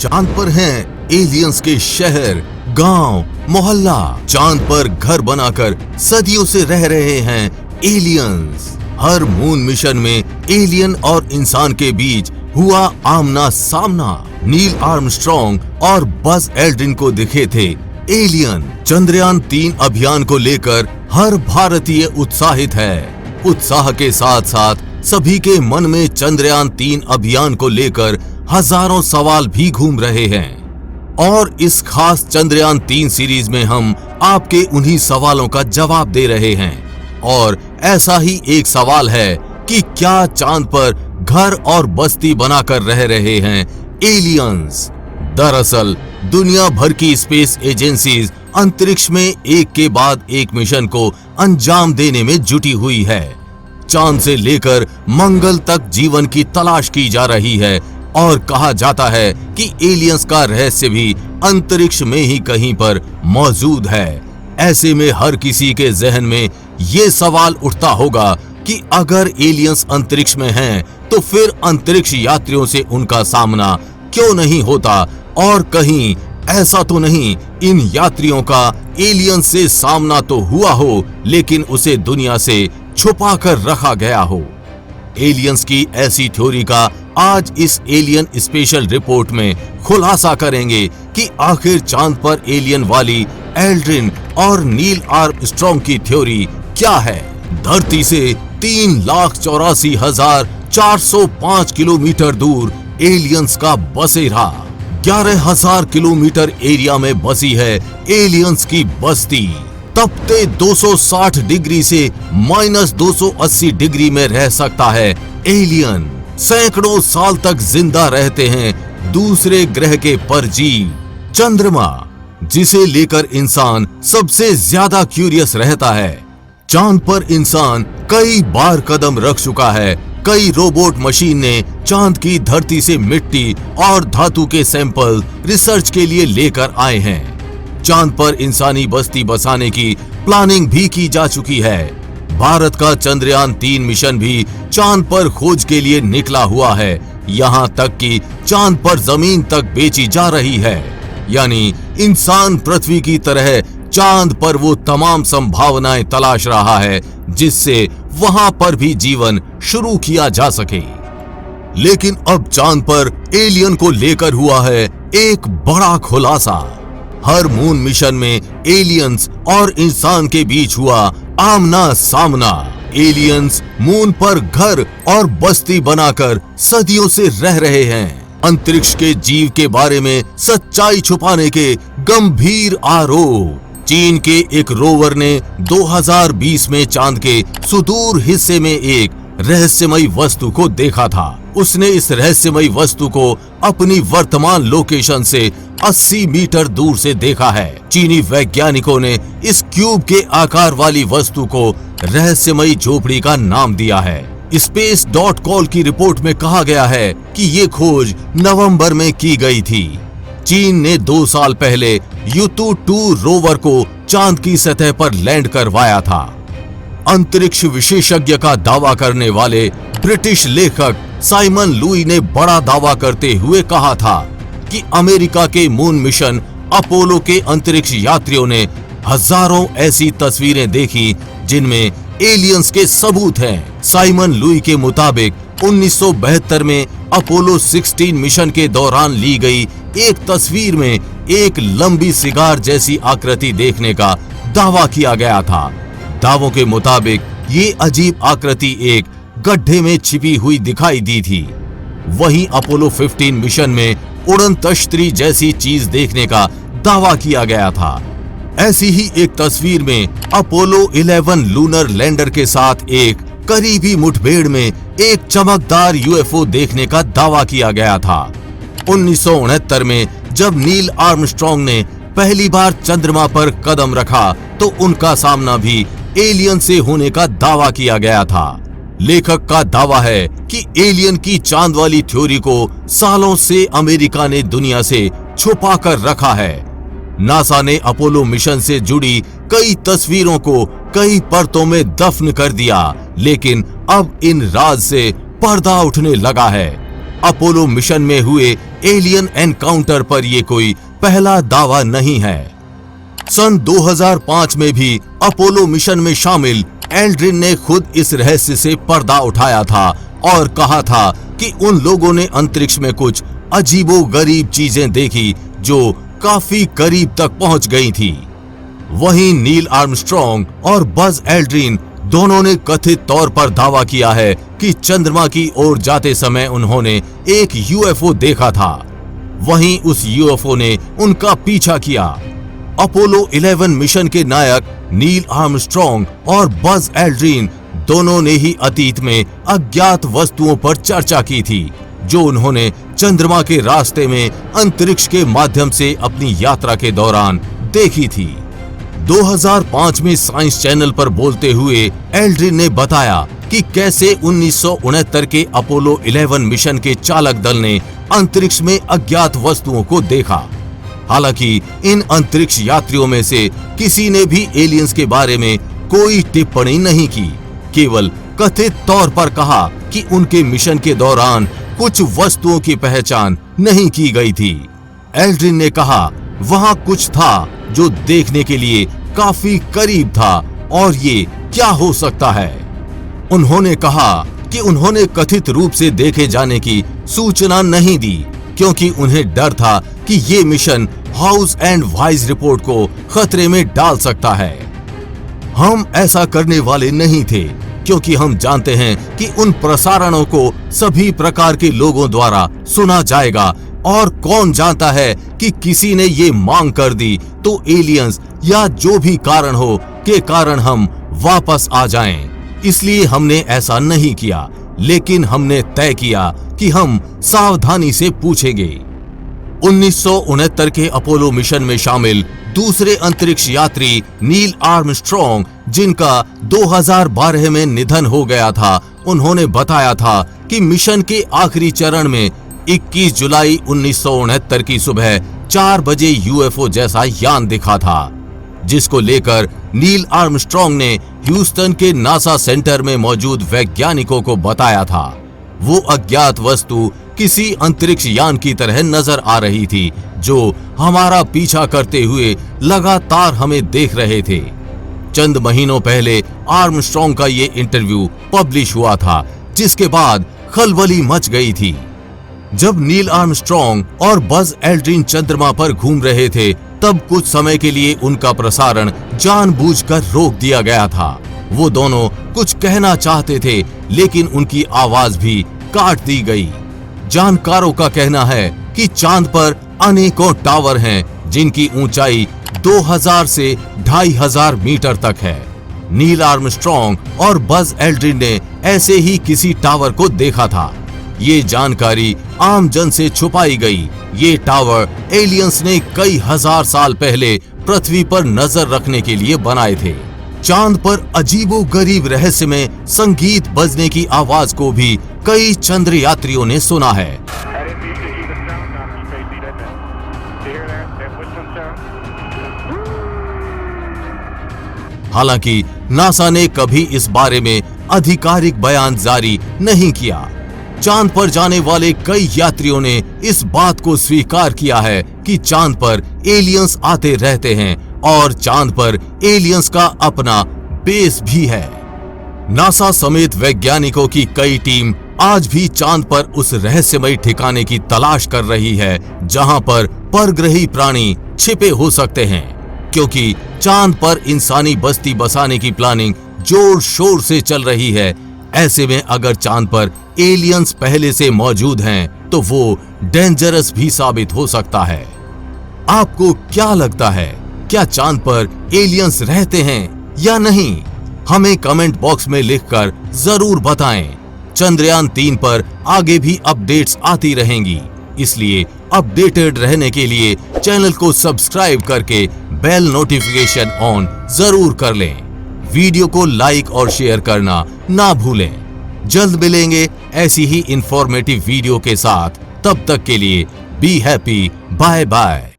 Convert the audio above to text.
चांद पर हैं एलियंस के शहर, गांव, मोहल्ला। चांद पर घर बनाकर सदियों से रह रहे हैं एलियंस। हर मून मिशन में एलियन और इंसान के बीच हुआ आमना सामना। नील आर्मस्ट्रॉन्ग और बज एल्ड्रिन को दिखे थे एलियन। चंद्रयान 3 अभियान को लेकर हर भारतीय उत्साहित है। उत्साह के साथ साथ सभी के मन में चंद्रयान 3 अभियान को लेकर हजारों सवाल भी घूम रहे हैं। और इस खास चंद्रयान 3 सीरीज में हम आपके उन्हीं सवालों का जवाब दे रहे हैं। और ऐसा ही एक सवाल है कि क्या चांद पर घर और बस्ती बनाकर रह रहे हैं एलियंस? दरअसल दुनिया भर की स्पेस एजेंसीज अंतरिक्ष में एक के बाद एक मिशन को अंजाम देने में जुटी हुई है। चांद से लेकर मंगल तक जीवन की तलाश की जा रही है और कहा जाता है कि एलियंस का रहस्य भी अंतरिक्ष में ही कहीं पर मौजूद है। ऐसे में हर किसी के जहन में ये सवाल उठता होगा कि अगर एलियंस अंतरिक्ष में हैं, तो फिर अंतरिक्ष यात्रियों से उनका सामना क्यों नहीं होता? और कहीं ऐसा तो नहीं इन यात्रियों का एलियंस से सामना तो हुआ हो, लेकिन उसे दुनिया से छुपा कर रखा गया हो? एलियंस की ऐसी थ्योरी का आज इस एलियन स्पेशल रिपोर्ट में खुलासा करेंगे कि आखिर चांद पर एलियन वाली एल्ड्रिन और नील आर्मस्ट्रॉन्ग की थ्योरी क्या है। धरती से 3,84,405 किलोमीटर दूर एलियंस का बसेरा। 11,000 किलोमीटर एरिया में बसी है एलियंस की बस्ती। तपते 260 डिग्री से -280 डिग्री में रह सकता है एलियन। सैकड़ों साल तक जिंदा रहते हैं दूसरे ग्रह के परजीव। चंद्रमा, जिसे लेकर इंसान सबसे ज्यादा क्यूरियस रहता है। चांद पर इंसान कई बार कदम रख चुका है। कई रोबोट मशीन ने चांद की धरती से मिट्टी और धातु के सैंपल रिसर्च के लिए लेकर आए हैं। चांद पर इंसानी बस्ती बसाने की प्लानिंग भी की जा चुकी है। भारत का चंद्रयान 3 मिशन भी चांद पर खोज के लिए निकला हुआ है। यहाँ तक कि चांद पर जमीन तक बेची जा रही है। यानी इंसान पृथ्वी की तरह चांद पर वो तमाम संभावनाएं तलाश रहा है जिससे वहां पर भी जीवन शुरू किया जा सके। लेकिन अब चांद पर एलियन को लेकर हुआ है एक बड़ा खुलासा। हर मून मिशन में एलियंस और इंसान के बीच हुआ आमना सामना। एलियंस मून पर घर और बस्ती बनाकर सदियों से रह रहे हैं। अंतरिक्ष के जीव के बारे में सच्चाई छुपाने के गंभीर आरोप। चीन के एक रोवर ने 2020 में चांद के सुदूर हिस्से में एक रहस्यमयी वस्तु को देखा था। उसने इस रहस्यमयी वस्तु को अपनी वर्तमान लोकेशन से 80 मीटर दूर से देखा है। चीनी वैज्ञानिकों ने इस क्यूब के आकार वाली वस्तु को रहस्यमयी झोपड़ी का नाम दिया है। Space.call की रिपोर्ट में कहा गया है कि ये खोज नवंबर में की गई थी। चीन ने 2 साल पहले युतु 2 रोवर को चांद की सतह पर लैंड करवाया था। अंतरिक्ष विशेषज्ञ का दावा करने वाले ब्रिटिश लेखक साइमन लुई ने बड़ा दावा करते हुए कहा था कि अमेरिका के मून मिशन अपोलो के अंतरिक्ष यात्रियों ने हजारों ऐसी तस्वीरें देखी जिनमें एलियंस के सबूत हैं। साइमन लुई के मुताबिक 1972 में अपोलो 16 मिशन के दौरान ली गई एक तस्वीर में एक लंबी सिगार जैसी आकृति देखने का दावा किया गया था। दावों के मुताबिक ये अजीब आकृति एक गड्ढे में छिपी हुई दिखाई दी थी। वहीं अपोलो 15 मिशन में उड़न तश्तरी जैसी चीज देखने का दावा किया गया था। ऐसी ही एक तस्वीर में अपोलो 11 लूनर लैंडर के साथ एक करीबी मुठभेड़ में एक चमकदार यूएफओ देखने का दावा किया गया था। 1969 में जब नील आर्मस्ट्रॉन्ग ने पहली बार चंद्रमा पर कदम रखा तो उनका सामना भी एलियन से होने का दावा किया गया था। लेखक का दावा है कि एलियन की चांद वाली थ्योरी को सालों से अमेरिका ने दुनिया से छुपा कर रखा है। नासा ने अपोलो मिशन से जुड़ी कई तस्वीरों को कई परतों में दफन कर दिया, लेकिन अब इन राज से पर्दा उठने लगा है। अपोलो मिशन में हुए एलियन एनकाउंटर पर ये कोई पहला दावा नहीं है। सन 2005 में भी अपोलो मिशन में शामिल एल्ड्रिन ने खुद इस रहस्य से पर्दा उठाया था और कहा था कि उन लोगों ने अंतरिक्ष में कुछ अजीबोगरीब चीजें देखी जो काफी करीब तक पहुंच गई थी। वहीं नील आर्मस्ट्रॉन्ग और बज एल्ड्रिन दोनों ने कथित तौर पर दावा किया है कि चंद्रमा की ओर जाते समय उन्होंने एक यूएफओ देखा था। वहीं उस यूएफओ ने उनका पीछा किया। अपोलो 11 मिशन के नायक नील आर्मस्ट्रॉन्ग और बज एल्ड्रिन दोनों ने ही अतीत में अज्ञात वस्तुओं पर चर्चा की थी जो उन्होंने चंद्रमा के रास्ते में अंतरिक्ष के माध्यम से अपनी यात्रा के दौरान देखी थी। 2005 में साइंस चैनल पर बोलते हुए एल्ड्रिन ने बताया कि कैसे 1969 के अपोलो 11 मिशन के चालक दल ने अंतरिक्ष में अज्ञात वस्तुओं को देखा। हालांकि इन अंतरिक्ष यात्रियों में से किसी ने भी एलियंस के बारे में कोई टिप्पणी नहीं की, केवल कथित तौर पर कहा कि उनके मिशन के दौरान कुछ वस्तुओं की पहचान नहीं की गई थी। एल्ड्रिन ने कहा वहां कुछ था जो देखने के लिए काफी करीब था और ये क्या हो सकता है। उन्होंने कहा कि उन्होंने कथित रूप से देखे जाने की सूचना नहीं दी क्योंकि उन्हें डर था कि ये mission house and wise report को खतरे में डाल सकता है। हम ऐसा करने वाले नहीं थे क्योंकि हम जानते हैं कि उन प्रसारणों को सभी प्रकार के लोगों द्वारा सुना जाएगा और कौन जानता है कि किसी ने ये मांग कर दी तो एलियंस या जो भी कारण हो के कारण हम वापस आ जाएं। इसलिए हमने ऐसा नहीं किया, लेकिन हमने तय किया कि हम सावधानी से पूछेंगे। 1969 के अपोलो मिशन में शामिल दूसरे अंतरिक्ष यात्री नील आर्मस्ट्रॉन्ग, जिनका 2012 में निधन हो गया था, उन्होंने बताया था कि मिशन के आखिरी चरण में 21 जुलाई 1969 की सुबह 4 बजे यूएफओ जैसा यान दिखा था, जिसको लेकर नील आर्मस्ट्रॉन्ग ने ह्यूस्टन के नासा सेंटर में मौजूद वैज्ञानिकों को बताया था। वो अज्ञात वस्तु किसी अंतरिक्ष यान की तरह नजर आ रही थी जो हमारा पीछा करते हुए लगातार हमें देख रहे थे। चंद महीनों पहले आर्मस्ट्रॉन्ग का ये इंटरव्यू पब्लिश हुआ था, जिसके बाद खलबली मच गई थी। जब नील आर्मस्ट्रॉन्ग और बज एल्ड्रिन चंद्रमा पर घूम रहे थे, तब कुछ समय के लिए उनका प्रसारण जानबूझकर रोक दिया गया था। वो दोनों कुछ कहना चाहते थे, लेकिन उनकी आवाज भी काट दी गई। जानकारों का कहना है कि चांद पर अनेकों टावर हैं, जिनकी ऊंचाई 2000 से 2500 मीटर तक है। नील आर्मस्ट्रॉन्ग और बज एल्ड्रिन ने ऐसे ही किसी टावर को देखा था। ये जानकारी आम जन से छुपाई गई। ये टावर एलियंस ने कई हजार साल पहले पृथ्वी पर नजर रखने के लिए बनाए थे। चांद पर अजीबोगरीब रहस्य में संगीत बजने की आवाज को भी कई चंद्र यात्रियों ने सुना है। हालांकि नासा ने कभी इस बारे में आधिकारिक बयान जारी नहीं किया। चांद पर जाने वाले कई यात्रियों ने इस बात को स्वीकार किया है कि चांद पर एलियंस आते रहते हैं और चांद पर एलियंस का अपना बेस भी है। नासा समेत वैज्ञानिकों की कई टीम आज भी चांद पर उस रहस्यमयी ठिकाने की तलाश कर रही है जहां पर परग्रही प्राणी छिपे हो सकते हैं, क्योंकि चांद पर इंसानी बस्ती बसाने की प्लानिंग जोर शोर से चल रही है। ऐसे में अगर चांद पर एलियंस पहले से मौजूद हैं, तो वो डेंजरस भी साबित हो सकता है। आपको क्या लगता है, क्या चांद पर एलियंस रहते हैं या नहीं? हमें कमेंट बॉक्स में लिखकर जरूर बताएं। चंद्रयान 3 पर आगे भी अपडेट्स आती रहेंगी, इसलिए अपडेटेड रहने के लिए चैनल को सब्सक्राइब करके बेल नोटिफिकेशन ऑन जरूर कर लें। वीडियो को लाइक और शेयर करना ना भूलें। जल्द मिलेंगे ऐसी ही इंफॉर्मेटिव वीडियो के साथ। तब तक के लिए बी हैप्पी, बाय बाय।